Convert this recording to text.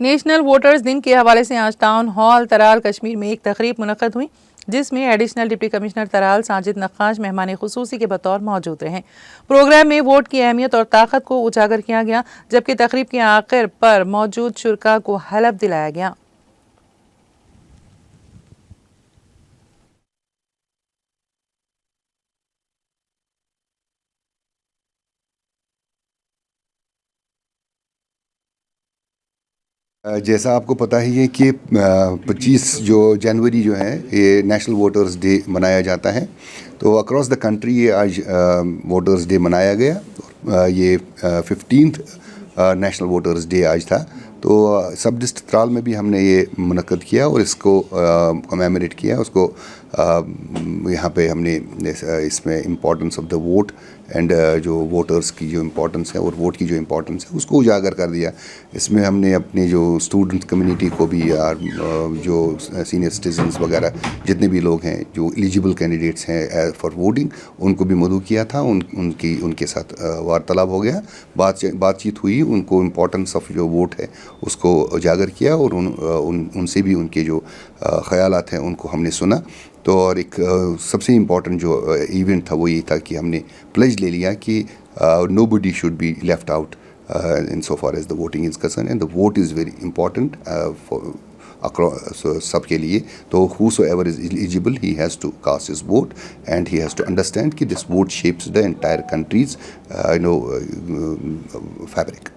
National voters दिन के हवाले से आज टाउन हॉल तराल कश्मीर में एक तकरीब मुनक्कद हुई, जिसमें एडिशनल डिप्टी कमिश्नर तराल साजिद नक्काश मेहमान खुसूसी के बतौर मौजूद रहे। प्रोग्राम में वोट की अहमियत और ताकत को उजागर किया गया, जबकि तकरीब के आखिर पर मौजूद शुरका को हलफ दिलाया गया। जैसा आपको पता ही है कि 25 जो जनवरी जो है ये नेशनल वोटर्स डे मनाया जाता है। तो अक्रॉस द कंट्री ये आज वोटर्स डे मनाया गया। ये 15th नेशनल वोटर्स डे आज था। तो सब डिस्ट्रिक्ट त्राल में भी हमने ये मुनक्कद किया और इसको कमेमोरेट किया। उसको यहाँ पे हमने इसमें importance of the vote and जो वोटर्स की जो इम्पोर्टेंस है और वोट की जो इम्पोर्टेंस है उसको उजागर कर दिया। इसमें हमने अपने जो स्टूडेंट कम्युनिटी को भी यार जो सीनियर सिटीजन्स वगैरह जितने भी लोग हैं जो एलिजिबल कैंडिडेट्स हैं फॉर वोटिंग उनको भी मदऊ किया था। उनके साथ वार्तालाप हो गया, बातचीत हुई, उनको इम्पोर्टेंस ऑफ जो वोट है उसको उजागर किया और उनसे भी उनके जो ख़यालात हैं उनको हमने सुना। तो और एक सबसे इम्पॉर्टेंट जो इवेंट था वो ये था कि हमने प्लेज ले लिया कि nobody should be left out in so far as the voting is concern and the vote is very important for सबके लिए। तो whosoever is eligible he has to cast his vote and he has to understand कि this vote shapes the entire country's fabric.